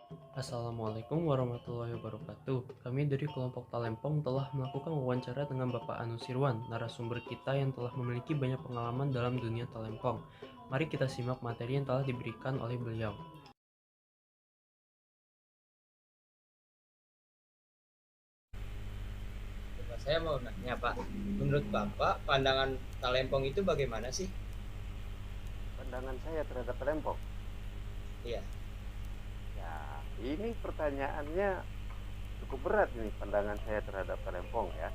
Assalamualaikum warahmatullahi wabarakatuh. Kami dari kelompok Talempong telah melakukan wawancara dengan Bapak Anu Sirwan, narasumber kita yang telah memiliki banyak pengalaman dalam dunia Talempong. Mari kita simak materi yang telah diberikan oleh beliau. Saya mau nanya Pak, menurut Bapak pandangan Talempong itu bagaimana sih? Pandangan saya terhadap Talempong. Iya, Ya, ini pertanyaannya cukup berat nih pandangan saya terhadap Talempong ya.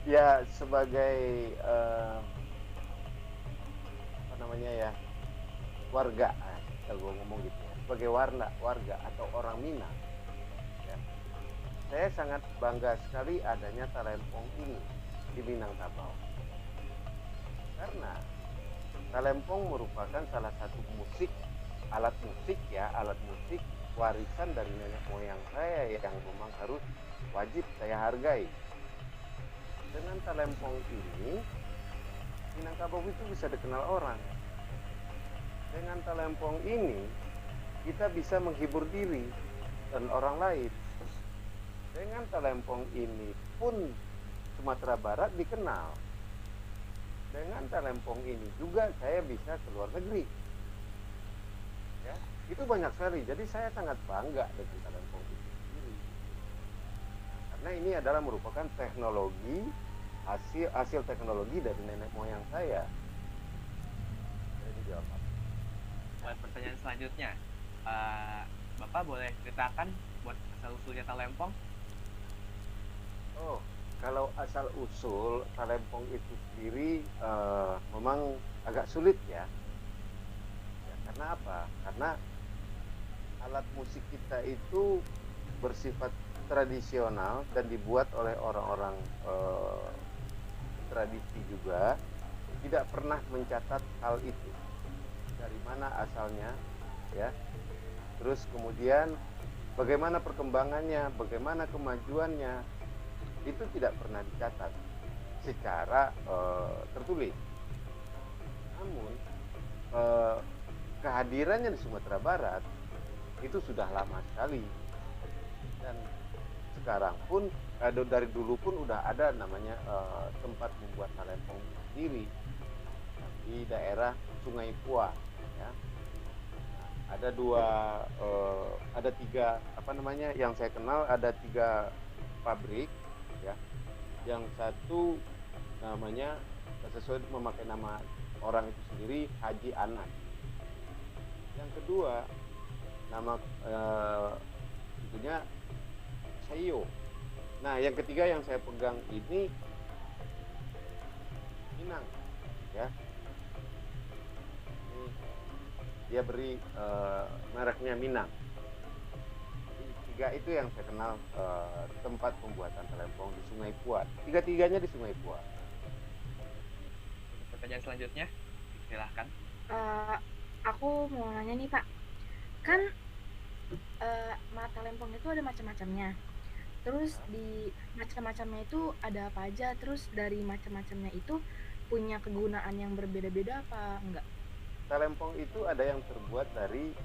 Ya sebagai apa namanya ya warga, kalau ngomong gitu ya, sebagai warga atau orang Minang, ya, saya sangat bangga sekali adanya Talempong ini di Minangkabau karena Talempong merupakan salah satu alat musik warisan dari nenek moyang saya yang memang harus wajib saya hargai. Dengan talempong ini, Minangkabau itu bisa dikenal orang. Dengan talempong ini, kita bisa menghibur diri dan orang lain. Dengan talempong ini pun Sumatera Barat dikenal. Dengan talempong ini juga saya bisa ke luar negeri. Ya, itu banyak sekali. Jadi saya sangat bangga dengan talempong itu sendiri. Karena ini adalah merupakan teknologi hasil teknologi dari nenek moyang saya. Jadi jawab apa? Buat pertanyaan selanjutnya, uh, Bapak boleh ceritakan buat asal usulnya Talempong? Oh, kalau asal usul talempong itu sendiri memang agak sulit ya. Ya, karena apa? Karena alat musik kita itu bersifat tradisional dan dibuat oleh orang-orang tradisi juga, tidak pernah mencatat hal itu. Dari mana asalnya, ya. Terus kemudian bagaimana perkembangannya, bagaimana kemajuannya, itu tidak pernah dicatat secara tertulis. Namun kehadirannya di Sumatera Barat itu sudah lama sekali, dan sekarang pun dari dulu pun udah ada namanya tempat membuat talempong sendiri di daerah Sungai Pua, ya. Nah, ada tiga apa namanya yang saya kenal, ada tiga pabrik, ya. Yang satu namanya sesuai memakai nama orang itu sendiri, Haji Anas. Yang kedua nama tentunya Sayo. Nah, yang ketiga yang saya pegang ini Minang, ya. Ini dia beri mereknya Minang. Jadi tiga itu yang saya kenal tempat pembuatan talempong di Sungai Pua. Tiga-tiganya di Sungai Pua. Untuk pertanyaan selanjutnya, silahkan. Eh, aku mau nanya nih Pak, kan mata lempong itu ada macam-macamnya. Terus di macam-macamnya itu ada apa aja? Terus dari macam-macamnya itu punya kegunaan yang berbeda-beda apa enggak? Talempong itu ada yang terbuat dari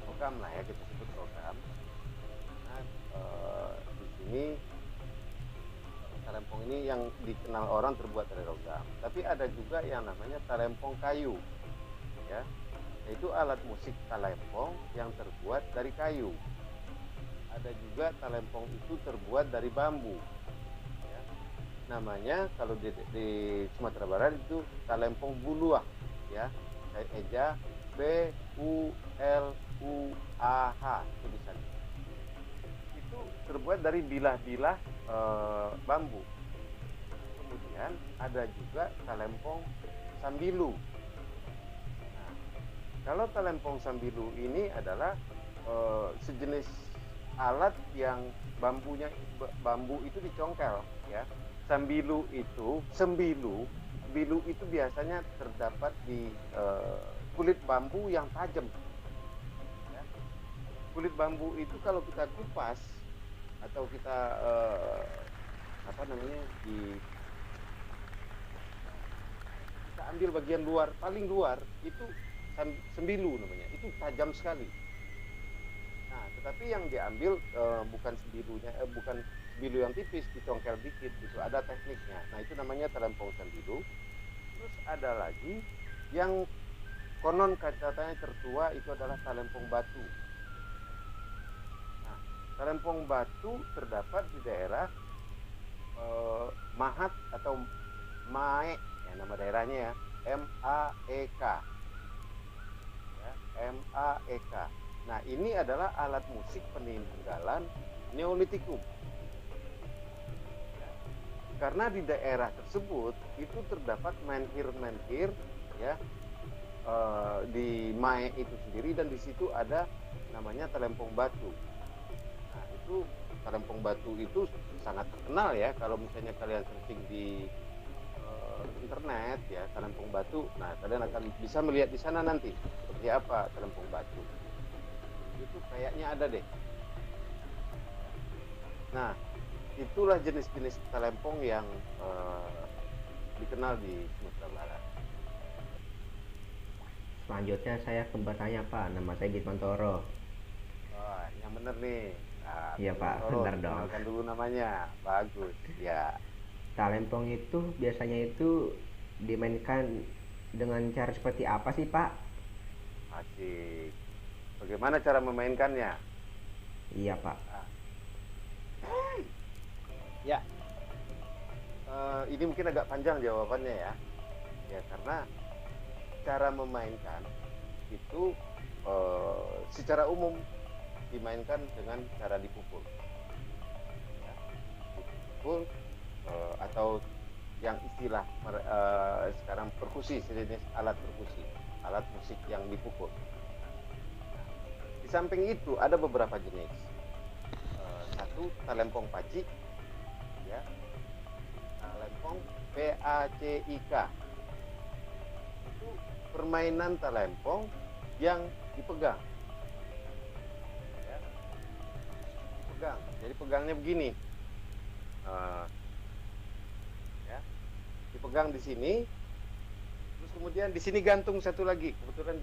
logam lah ya, kita sebut logam. Nah, di sini talempong ini yang dikenal orang terbuat dari logam. Tapi ada juga yang namanya talempong kayu, ya. Yaitu alat musik talempong yang terbuat dari kayu. Ada juga talempong itu terbuat dari bambu, ya. Namanya kalau di Sumatera Barat itu talempong buluah, ya. Saya eja BULUAH tulisannya. Itu terbuat dari bilah-bilah bambu. Kemudian ada juga talempong sambilu. Nah, kalau talempong sambilu ini adalah sejenis alat yang bambu itu dicongkel, ya. Sembilu itu biasanya terdapat di kulit bambu yang tajam, ya. Kulit bambu itu kalau kita kupas atau kita apa namanya kita ambil bagian luar, paling luar itu sembilu namanya, itu tajam sekali. Nah, tetapi yang diambil bukan bukan sembilu yang tipis, dicongkel dikit gitu, ada tekniknya. Nah, itu namanya talempong sembilu. Terus ada lagi yang konon katanya tertua, itu adalah talempong batu. Nah, talempong batu terdapat di daerah Mahat atau Mae, ya nama daerahnya ya, MAEK. Ya, MAEK. Nah, ini adalah alat musik peninggalan Neolitikum. Ya, karena di daerah tersebut itu terdapat menhir-menhir, ya, di Mae itu sendiri, dan di situ ada namanya talempong batu. Nah, itu talempong batu itu sangat terkenal ya, kalau misalnya kalian searching di internet ya, talempong batu. Nah, kalian akan bisa melihat di sana nanti seperti apa talempong batu. Itu kayaknya ada deh. Nah, itulah jenis-jenis talempong yang dikenal di Sumatera Barat. Selanjutnya saya bertanya Pak, nama saya Gitmantoro. Wah, yang bener nih. Nah, Iya Pak, Toro, benar dong. kenalkan dulu namanya. Bagus, ya. Talempong itu biasanya itu dimainkan dengan cara seperti apa sih Pak? Asik. Bagaimana cara memainkannya? Iya Pak. Ya, ini mungkin agak panjang jawabannya ya. Ya, karena cara memainkan itu secara umum dimainkan dengan cara dipukul. Ya, dipukul atau yang istilah sekarang perkusi, sejenis alat perkusi, alat musik yang dipukul. Di samping itu ada beberapa jenis. Satu, talempong pacik, ya, talempong PACIK. Itu permainan talempong yang dipegang. Ya, pegang. Jadi pegangnya begini. Ya, dipegang di sini. Terus kemudian di sini gantung satu lagi. Kebetulan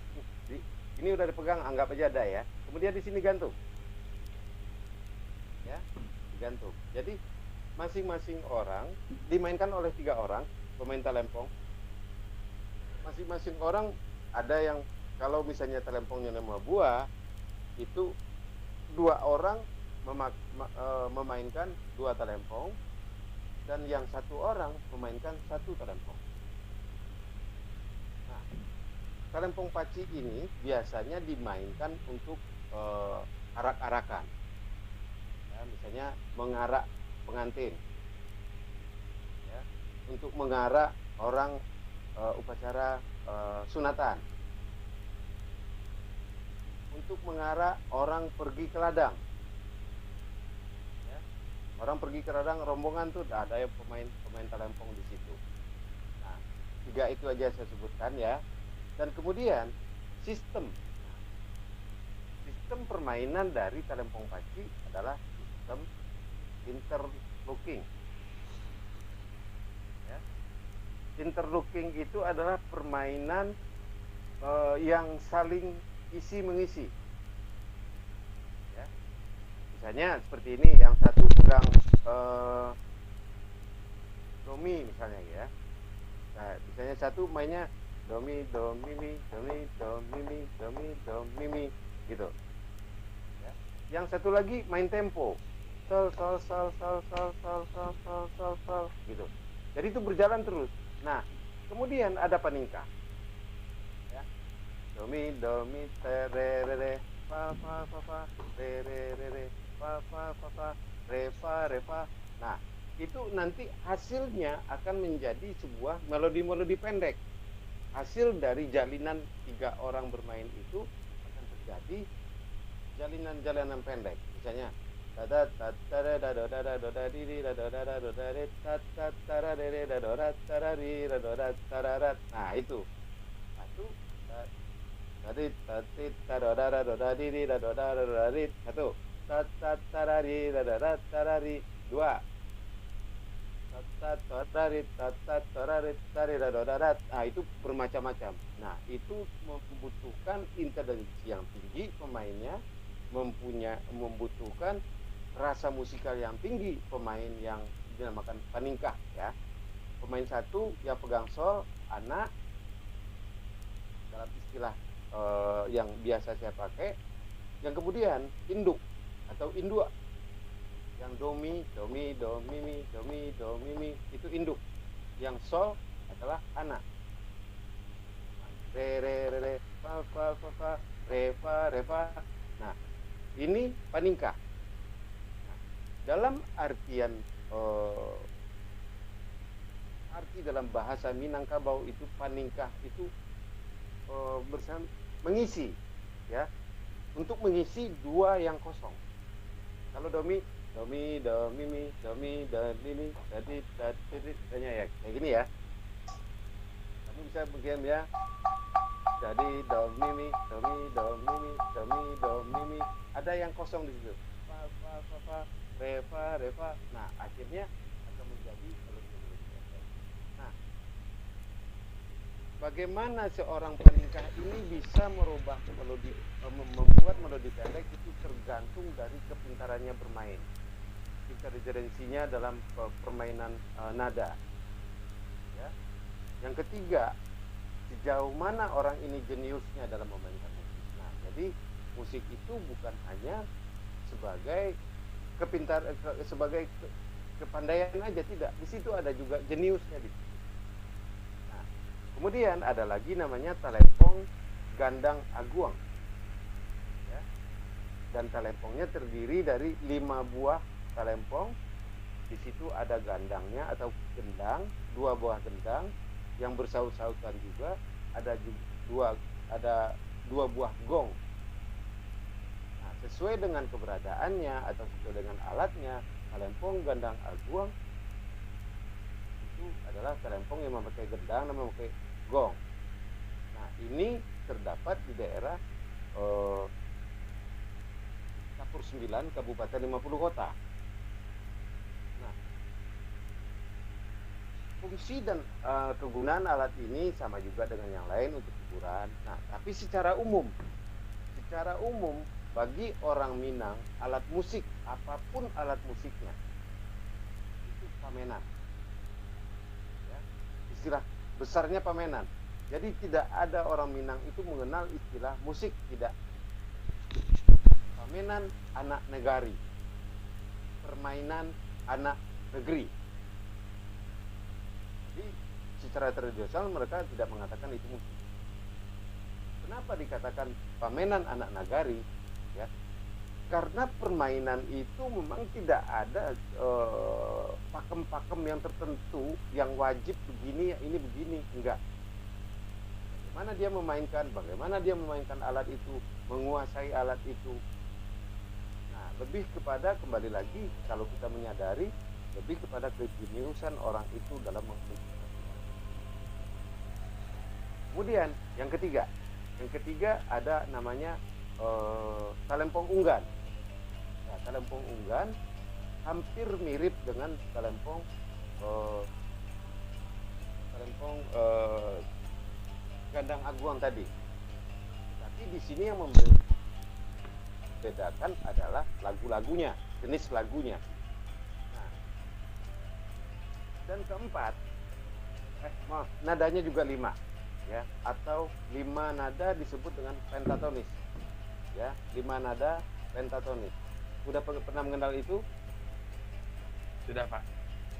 ini udah dipegang, anggap aja ada ya. Kemudian di sini gantung. Ya, digantung. Jadi masing-masing orang dimainkan oleh 3 orang pemain talempong. Masing-masing orang ada yang, kalau misalnya talempongnya 5 buah, itu 2 orang memainkan 2 talempong, dan yang 1 orang memainkan 1 talempong. Nah, talempong paci ini biasanya dimainkan untuk arak-arakan. Ya, misalnya mengarak pengantin, ya, untuk mengarak orang upacara sunatan, untuk mengarak orang pergi ke ladang, ya, orang pergi ke ladang rombongan tuh ada yang pemain talempong di situ. Nah, 3 itu aja saya sebutkan ya. Dan kemudian sistem permainan dari talempong paci adalah sistem interlocking. Ya. Interlocking itu adalah permainan yang saling isi mengisi. Ya. Misalnya seperti ini, yang satu pegang domi misalnya ya. Nah, misalnya satu mainnya domi do mimi domi do mimi domi do mimi gitu. Ya. Yang satu lagi main tempo, sol sol sol sol sol sol sol sol sol sol gitu. Jadi itu berjalan terus. Nah, kemudian ada peningkah. Ya. Domi domi te re re re fa fa fa fa re re re re fa fa fa fa re fa re fa. Nah, itu nanti hasilnya akan menjadi sebuah melodi-melodi pendek. Hasil dari jalinan 3 orang bermain itu akan terjadi jalinan-jalinan pendek. Misalnya nah itu satu, satu, dua, Nah, itu bermacam-macam. Nah, itu membutuhkan intelijensi yang tinggi pemainnya, membutuhkan rasa musikal yang tinggi pemain yang dinamakan paningkah ya. Pemain satu yang pegang sol, anak dalam istilah yang biasa saya pakai. Yang kemudian induk atau indua, yang do mi do mi do mi mi do mi do mi mi itu induk. Yang sol adalah anak. Re re re re fa fa fa fa re fa re fa. Nah, ini paningkah. Nah, dalam artian arti dalam bahasa Minangkabau itu paningkah itu bersama mengisi ya, untuk mengisi dua yang kosong. Kalau do mi do mi do mi mi do mi do mi mi tadi ya kayak gini ya. Kamu bisa bagian ya. Jadi do mi mi do mi do mi mi do mi do mi mi, ada yang kosong di situ. Fa fa fa fa re fa re fa. Nah, akhirnya akan menjadi melodi. Nah, bagaimana seorang paningkah ini bisa merubah melodi, membuat melodi pendek itu tergantung dari kepintarannya bermain, intelijensinya dalam permainan nada ya. Yang ketiga, sejauh mana orang ini jeniusnya dalam memainkan musik. Nah, jadi musik itu bukan hanya sebagai sebagai kepandaian aja, tidak. Di situ ada juga jeniusnya di situ. Nah, kemudian ada lagi namanya talempong gandang aguang. Ya. Dan talempongnya terdiri dari 5 buah talempong. Di situ ada gandangnya atau gendang, 2 buah gendang yang bersaut-sautan juga, ada dua buah gong. Nah, sesuai dengan keberadaannya atau sesuai dengan alatnya, talempong gandang aguang itu adalah talempong yang memakai gendang dan memakai gong. Nah, ini terdapat di daerah Kapur 9, Kabupaten 50 Kota. Nah, fungsi dan kegunaan alat ini sama juga dengan yang lain untuk hiburan. Nah, tapi secara umum bagi orang Minang, alat musik apapun alat musiknya itu pamenan. Ya, istilah besarnya pamenan. Jadi tidak ada orang Minang itu mengenal istilah musik, tidak. Pamenan anak negari, permainan anak negeri. Jadi secara tradisional mereka tidak mengatakan itu musik. Kenapa dikatakan pamenan anak nagari? Ya, karena permainan itu memang tidak ada pakem-pakem yang tertentu yang wajib begini, ini begini, enggak. Bagaimana dia memainkan alat itu, menguasai alat itu. Nah, lebih kepada, kembali lagi kalau kita menyadari, lebih kepada kejeniusan orang itu dalam musik. Kemudian yang ketiga ada namanya talempong unggan. Nah, talempong unggan hampir mirip dengan talempong gandang aguang tadi. Tapi di sini yang membedakan adalah lagu-lagunya, jenis lagunya. Nah, dan keempat, nadanya juga 5, ya, atau 5 nada disebut dengan pentatonis, ya, 5 nada pentatonis. Sudah pernah mengenal itu? Sudah, Pak.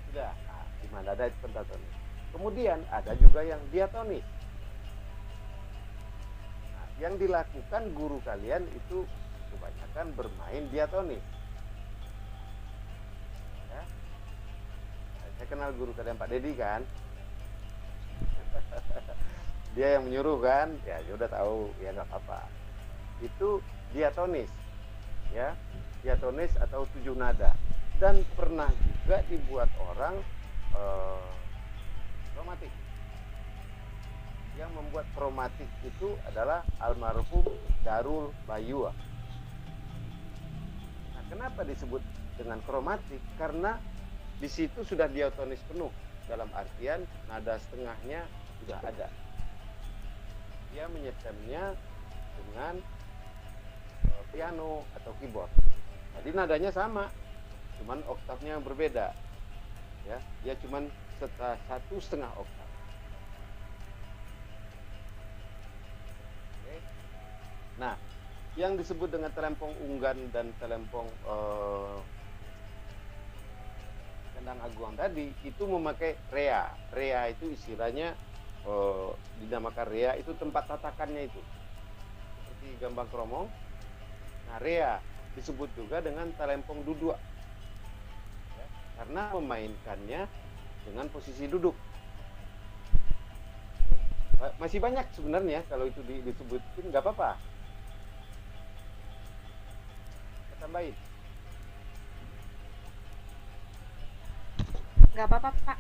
Sudah. Nah, 5 nada itu pentatonis. Kemudian ada juga yang diatonis. Nah, yang dilakukan guru kalian itu kebanyakan bermain diatonis. Ya. Saya kenal guru kalian Pak Dedi kan. Dia yang menyuruh kan, ya udah tahu, ya nggak apa-apa. Itu diatonis, ya, diatonis atau 7 nada. Dan pernah juga dibuat orang kromatik. Yang membuat kromatik itu adalah almarhum Darul Bayua. Nah, kenapa disebut dengan kromatik? Karena Di situ sudah diatonis penuh, dalam artian nada setengahnya sudah ada. Dia menyetemnya dengan piano atau keyboard. Jadi nadanya sama, cuman oktavnya yang berbeda. Ya, dia cuman 1,5 oktav. Oke. Nah, yang disebut dengan telempong unggan dan telempong kendang aguang tadi itu memakai rea. Rea itu istilahnya dinamakan rea, itu tempat tatakannya itu seperti gambang kromong. Nah, rea disebut juga dengan telempong duduk ya, karena memainkannya dengan posisi duduk. Masih banyak sebenarnya kalau itu disebutin, nggak apa-apa. Kita tambahin. Nggak apa-apa, Pak.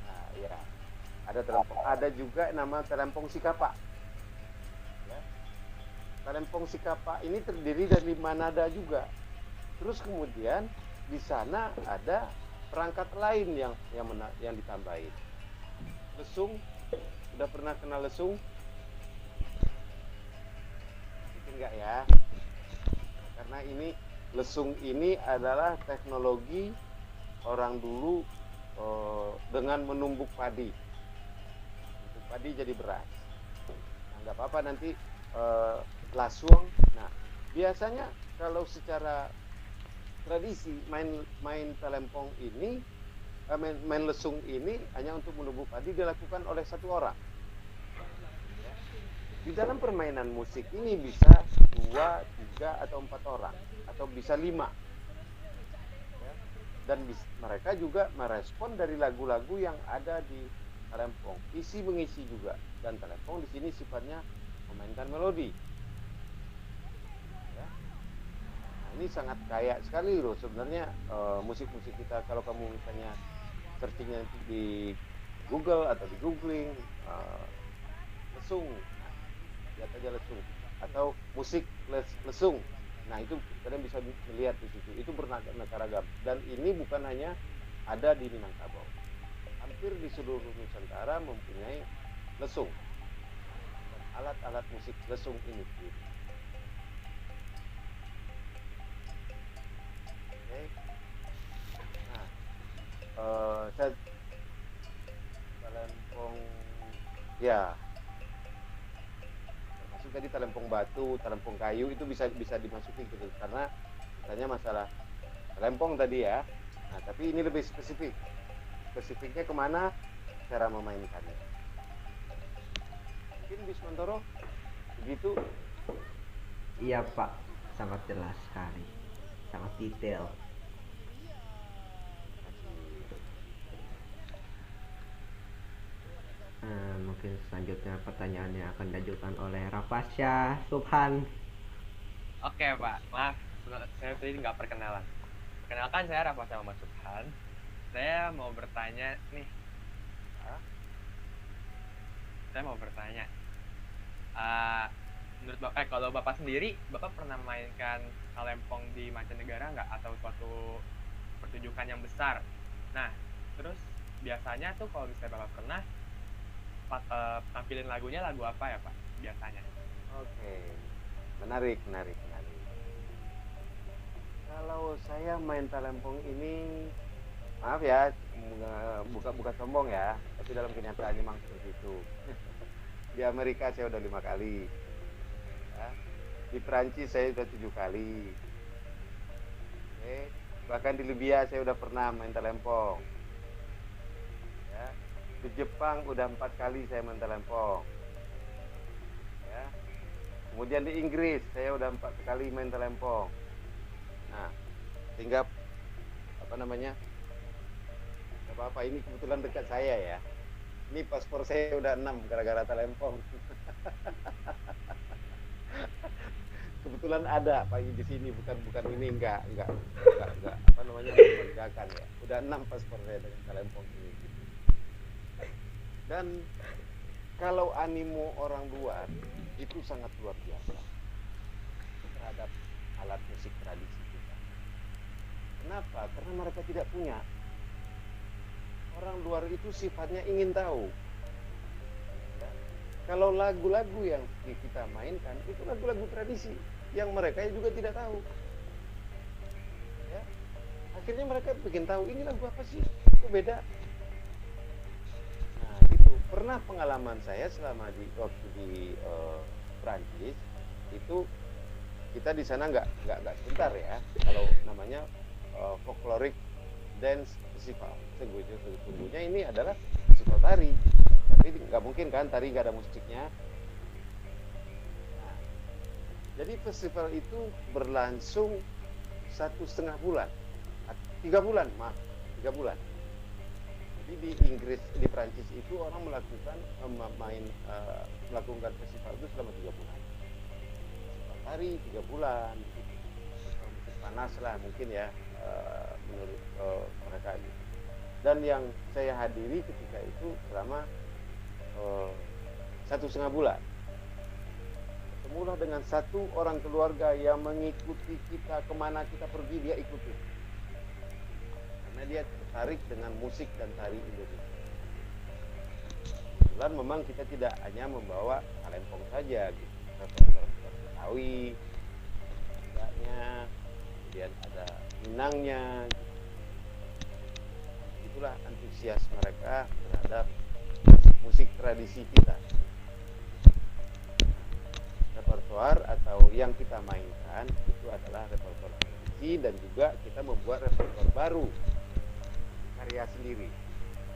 Nah, ya. Ada telempong. Ada juga nama telempong sikapa. Ya. Telempong sikapa ini terdiri dari 5 nada juga. Terus kemudian di sana ada perangkat lain yang ditambahin. Lesung, udah pernah kenal lesung? Mungkin enggak ya? Karena ini lesung ini adalah teknologi orang dulu dengan menumbuk padi. Menumbuk padi jadi beras. Nah, nggak apa-apa nanti lasuang. Nah, biasanya kalau secara tradisi main telempong ini, main lesung ini hanya untuk menumbuk padi dilakukan oleh satu orang. Ya. Di dalam permainan musik ini bisa 2, 3 atau 4 orang, atau bisa 5. Ya. Dan mereka juga merespon dari lagu-lagu yang ada di telempong, isi mengisi juga. Dan telempong di sini sifatnya memainkan melodi. Ya. Nah, ini sangat kaya sekali loh sebenarnya musik-musik kita. Kalau kamu misalnya searchingnya di Google atau di googling lesung, nah, lihat aja lesung atau musik lesung. Nah, itu kalian bisa melihat di situ. Itu beraneka ragam. Dan ini bukan hanya ada di Minangkabau. Hampir di seluruh Nusantara mempunyai lesung. Dan alat-alat musik lesung ini. Oke. Nah, saya telempong ya. Tadi telempong batu, telempong kayu itu bisa dimasukin gitu, karena misalnya masalah telempong tadi ya. Nah, tapi ini lebih spesifiknya kemana cara memainkannya. Mungkin Bismantoro begitu. Iya Pak, sangat jelas sekali, sangat detail. Mungkin selanjutnya pertanyaannya akan diajukan oleh Rafasya Subhan. Oke Pak, maaf saya tadi nggak perkenalan. Perkenalkan, saya Rafasya Muhammad Subhan. Saya mau bertanya nih. Saya mau bertanya. Menurut Bapak, kalau Bapak sendiri, Bapak pernah mainkan talempong di mancanegara nggak, atau suatu pertunjukan yang besar? Nah, terus biasanya tuh kalau misalnya Bapak pernah, tampilin lagunya lagu apa ya Pak biasanya? Oke, menarik. Kalau saya main talempong ini, maaf ya, buka sombong ya, tapi dalam kenyataannya memang seperti itu. Di Amerika saya udah 5 kali, ya. Di Perancis saya udah 7 kali, oke. Bahkan di Libya saya udah pernah main talempong, ya. Di Jepang udah 4 kali saya main talempong, ya. Kemudian di Inggris saya udah 4 kali main talempong. Nah, sehingga apa ini kebetulan dekat saya ya. Ini paspor saya udah 6 gara-gara talempong. Kebetulan ada Pak di sini, bukan ini enggak membanggakan ya. Udah 6 paspor saya dengan talempong ini. Dan kalau animo orang luar itu sangat luar biasa terhadap alat musik tradisi kita. Kenapa? Karena mereka tidak punya. orang luar itu sifatnya ingin tahu. Ya. Kalau lagu-lagu yang kita mainkan itu lagu-lagu tradisi yang mereka juga tidak tahu. Ya. Akhirnya mereka bikin tahu ini lagu apa sih, kok beda. Nah itu pernah pengalaman saya selama waktu di Prancis itu, kita di sana nggak sebentar ya, kalau namanya folkloric dance festival. Sesungguhnya ini adalah festival tari, tapi nggak mungkin kan tari nggak ada musiknya. Nah, jadi festival itu berlangsung 1,5 bulan, 3 bulan, maaf, 3 bulan. Jadi di Inggris, di Prancis itu orang melakukan melakukan festival itu selama 3 bulan. Hari 3 bulan, panas lah mungkin ya menurut mereka gitu. Dan yang saya hadiri ketika itu selama 1,5 bulan, ketemulah dengan satu orang keluarga yang mengikuti kita kemana kita pergi, dia ikuti karena dia tertarik dengan musik dan tari Indonesia. Kebetulan memang kita tidak hanya membawa talempong saja gitu, Betawi, tidaknya, kemudian ada Minangnya. Itulah antusias mereka terhadap musik tradisi kita. Repertoar atau yang kita mainkan itu adalah repertoar tradisi, dan juga kita membuat repertoar baru karya sendiri,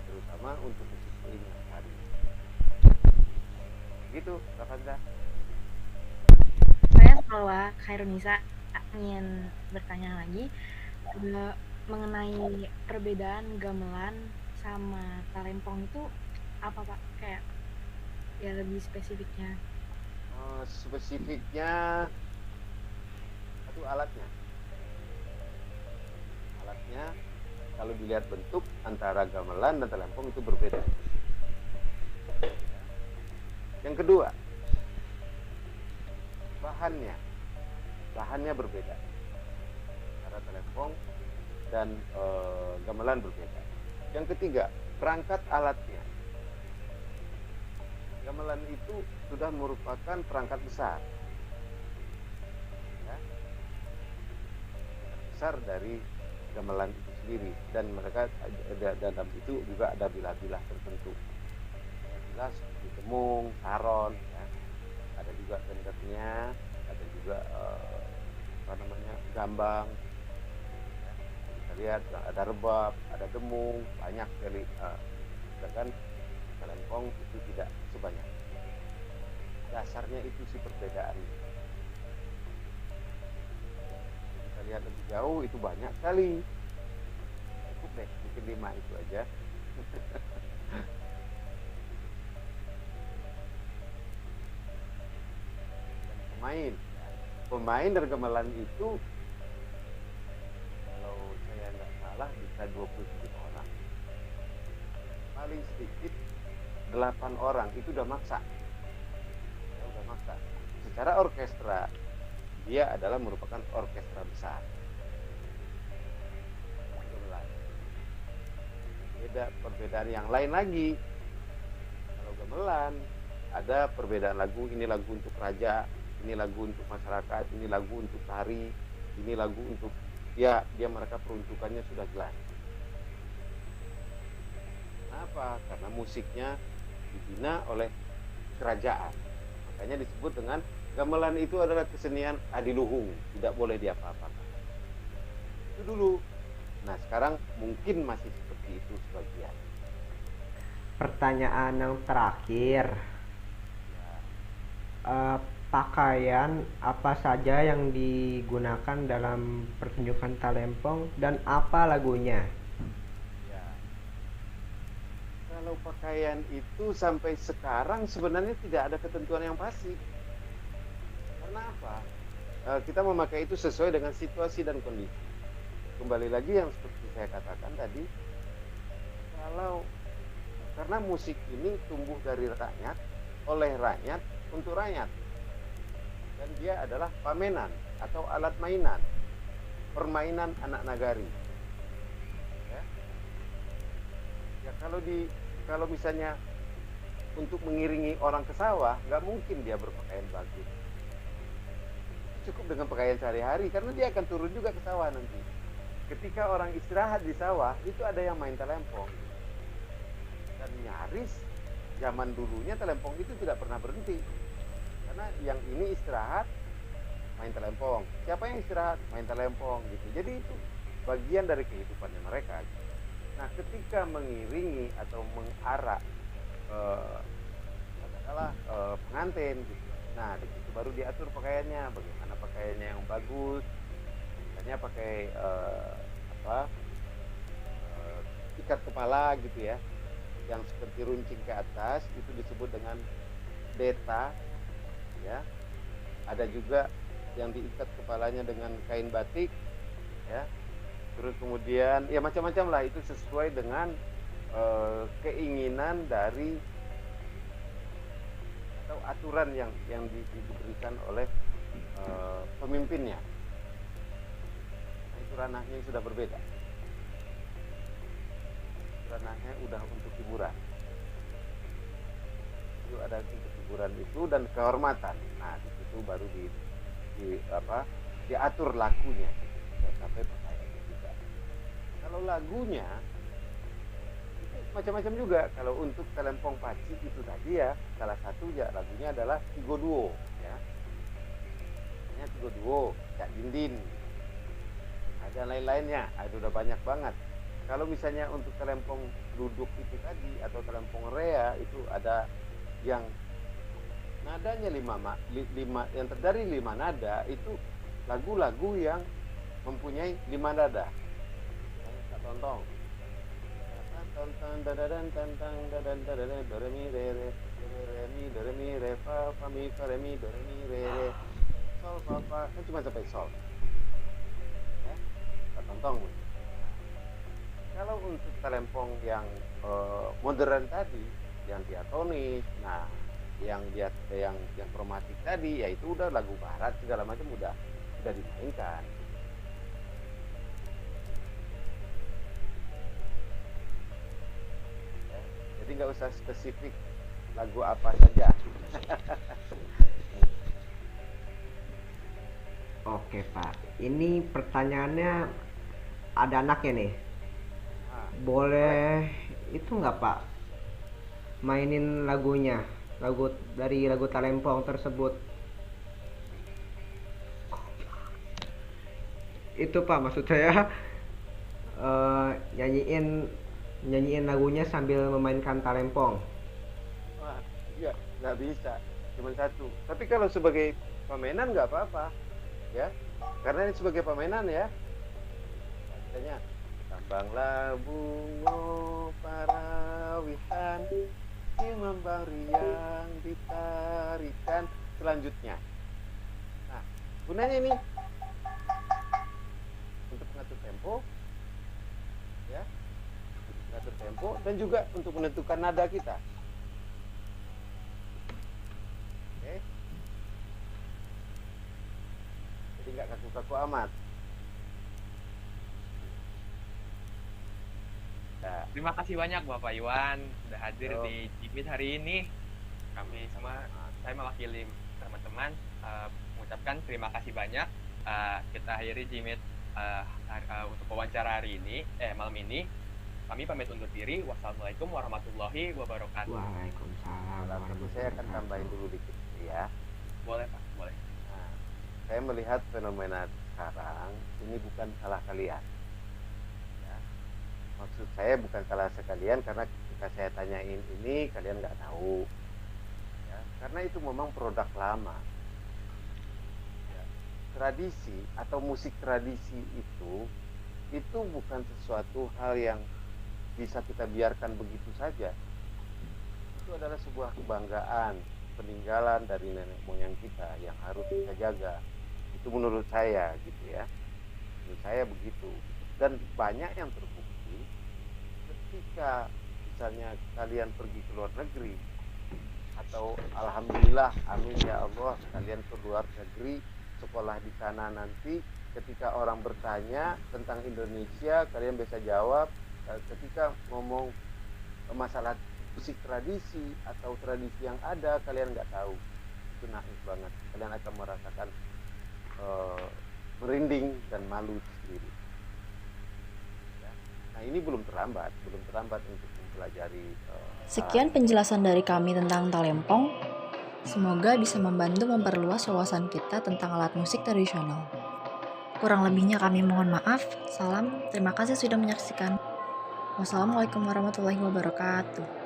terutama untuk musik telinga tari. Gitu, Rafaza. Saya Salwa Khairunisa ingin bertanya lagi mengenai perbedaan gamelan sama talempong itu apa Pak? Kayak ya lebih spesifiknya. Spesifiknya itu alatnya. Alatnya kalau dilihat bentuk antara gamelan dan talempong itu berbeda. Yang kedua, bahannya berbeda. Antara talempong dan gamelan berbeda. Yang ketiga, perangkat alatnya. Gamelan itu sudah merupakan perangkat besar, ya, besar dari gamelan itu sendiri, dan mereka dalam itu juga ada bilah-bilah tertentu. Bilah seperti demung, saron, ya. Ada juga gendernya, ada juga gambang. Ya. Kita lihat ada rebab, ada demung, banyak sekali. Sedangkan talempong itu tidak sebanyak. Dasarnya itu sih perbedaannya. Kita lihat lebih jauh itu banyak sekali. Cukup deh, mungkin 5 itu aja. Dan pemain dari gamelan itu, kalau saya nggak salah bisa 27 orang. Paling sedikit 8 orang itu udah maksa. Ya, udah maksa. Secara orkestra dia adalah merupakan orkestra besar. Beda perbedaan yang lain lagi. Kalau gamelan ada perbedaan lagu, ini lagu untuk raja, ini lagu untuk masyarakat, ini lagu untuk tari, ini lagu untuk, ya dia mereka peruntukannya sudah jelas. Kenapa? Karena musiknya dibina oleh kerajaan. Makanya disebut dengan gamelan itu adalah kesenian adiluhung, tidak boleh diapa-apakan. Itu dulu. Nah sekarang mungkin masih seperti itu sebagian. Pertanyaan yang terakhir, pakaian apa saja yang digunakan dalam pertunjukan talempong dan apa lagunya? Ya. Kalau pakaian itu sampai sekarang sebenarnya tidak ada ketentuan yang pasti. Karena apa? Kita memakai itu sesuai dengan situasi dan kondisi. Kembali lagi yang seperti saya katakan tadi, karena musik ini tumbuh dari rakyat, oleh rakyat, untuk rakyat, dan dia adalah pamenan atau alat mainan, permainan anak nagari, ya. Ya kalau misalnya untuk mengiringi orang ke sawah, nggak mungkin dia berpakaian bagus. Cukup dengan pakaian sehari-hari karena dia akan turun juga ke sawah nanti. Ketika orang istirahat di sawah, itu ada yang main talempong. Dan nyaris zaman dulunya talempong itu tidak pernah berhenti. Karena yang ini istirahat main talempong. Siapa yang istirahat main talempong gitu. Jadi itu bagian dari kehidupannya mereka. Nah, ketika mengiringi atau mengarak katakanlah pengantin gitu. Nah, di situ baru diatur pakaiannya, bagaimana pakaiannya yang bagus. Misalnya pakai ikat kepala gitu ya, yang seperti runcing ke atas, itu disebut dengan deta ya. Ada juga yang diikat kepalanya dengan kain batik ya. Terus kemudian ya macam-macam lah, itu sesuai dengan keinginan dari atau aturan yang diberikan oleh pemimpinnya. Nah, itu ranahnya sudah berbeda. Ranahnya udah untuk hiburan. Itu ada untuk hiburan itu dan kehormatan. Nah, di situ baru diatur lakunya. Sampai pakaian juga. Kalau lagunya itu macam-macam juga. Kalau untuk talempong paci itu tadi ya, salah satu ya lagunya adalah Tigo Duo ya. Namanya Tigo Duo, Cak Dindin. Ada lain-lainnya, ada udah banyak banget. Kalau misalnya untuk talempong duduk itu tadi atau talempong rea itu ada yang nadanya 5 yang terdiri 5 nada, itu lagu-lagu yang mempunyai 5 nada. Kita tonton. Do re mi re fa mi fa re mi do re mi re sol fa fa, kan cuma sampai sol. Ya, kita tonton. Kalau untuk talempong yang modern tadi, yang diatonis, nah yang kromatik tadi, yaitu udah lagu barat segala macam udah dimainkan. Ya, jadi nggak usah spesifik lagu apa saja. Oke Pak, ini pertanyaannya ada anaknya nih. Boleh itu nggak Pak mainin lagunya, dari lagu talempong tersebut? Itu Pak maksud saya nyanyiin lagunya sambil memainkan talempong. Wah, iya, nggak bisa, cuma satu. Tapi kalau sebagai pemainan nggak apa-apa, ya, karena ini sebagai pemainan ya. Misalnya, tambanglah bungo parawitan, mambang riang ditarikan, selanjutnya. Nah, gunanya ini untuk mengatur tempo, ya, mengatur tempo dan juga untuk menentukan nada kita. Oke, jadi nggak kaku-kaku amat. Ya. Terima kasih banyak Bapak Iwan sudah hadir di Jimit hari ini. Saya mewakili teman-teman mengucapkan terima kasih banyak. Kita akhiri Jimit untuk wawancara hari ini, malam ini. Kami pamit undur diri. Wassalamualaikum warahmatullahi wabarakatuh. Waalaikumsalam warahmatullahi Saya akan wabarakatuh. tambahin dulu dikit ya. Boleh Pak, boleh. Nah, saya melihat fenomena sekarang ini bukan salah kalian. Ya. Maksud saya bukan salah sekalian karena ketika saya tanyain ini kalian nggak tahu. Ya, karena itu memang produk lama. Ya. Tradisi atau musik tradisi itu bukan sesuatu hal yang bisa kita biarkan begitu saja. Itu adalah sebuah kebanggaan, peninggalan dari nenek moyang kita yang harus kita jaga. Itu menurut saya gitu ya. Menurut saya begitu. Dan banyak yang terbukti ketika misalnya kalian pergi ke luar negeri atau alhamdulillah amin ya Allah kalian ke luar negeri sekolah di sana, nanti ketika orang bertanya tentang Indonesia kalian bisa jawab. Ketika ngomong masalah musik tradisi atau tradisi yang ada kalian nggak tahu, itu naif banget. Kalian akan merasakan merinding dan malu sendiri. Ya. Nah ini belum terlambat untuk mempelajari. Sekian penjelasan dari kami tentang talempong. Semoga bisa membantu memperluas wawasan kita tentang alat musik tradisional. Kurang lebihnya kami mohon maaf. Salam, terima kasih sudah menyaksikan. Wassalamualaikum warahmatullahi wabarakatuh.